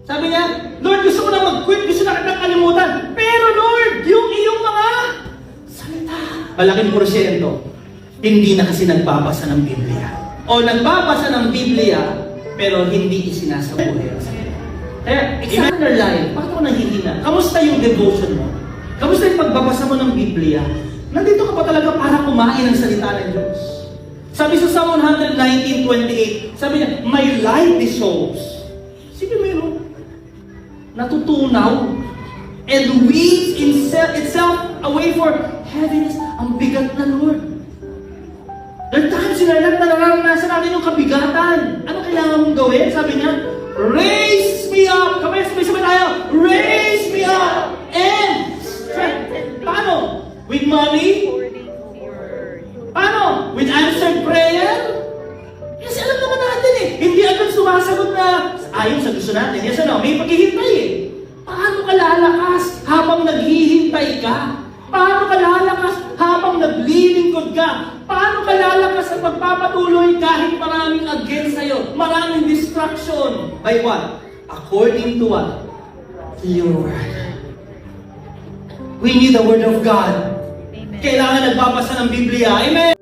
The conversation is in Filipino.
Sabi niya, Lord, gusto ko na mag-quit, gusto na kitang kalimutan. Pero Lord, yung iyong mga salita. Malaking porsyento, hindi na kasi nagbabasa ng Biblia. O nagbabasa ng Biblia, pero hindi isinasabuhay ang salita. Kaya, examine your life. Bakit ako nanghihina? Kamusta yung devotion mo? Kamusta yung pagbabasa mo ng Biblia? Nandito ka pa talaga para kumain ng salita ng Diyos. Sabi sa Psalm 119:28, sabi niya, my light is souls. Sige meron. Natutunaw. And weeds itself away for heaviness. Ang bigat na Lord. There are times in our life na nararanasan natin yung kabigatan. Ano kailangan mong gawin? Sabi niya, raise me up. Kamay, sabay tayo. Raise me up and strengthen me. Paano? With money? Paano? With answered prayer? Kasi alam naman natin hindi agad sumasagot na ayon sa gusto natin. Yes, ano? May paghihintay Paano ka lalakas habang naghihintay ka? Paano ka lalakas habang naglilingkod ka? Paano ka lalakas at magpapatuloy kahit maraming against sa'yo? Maraming distraction. By what? According to what? To your word. We need the word of God. Amen. Kailangan nagbabasa ng Biblia. Amen!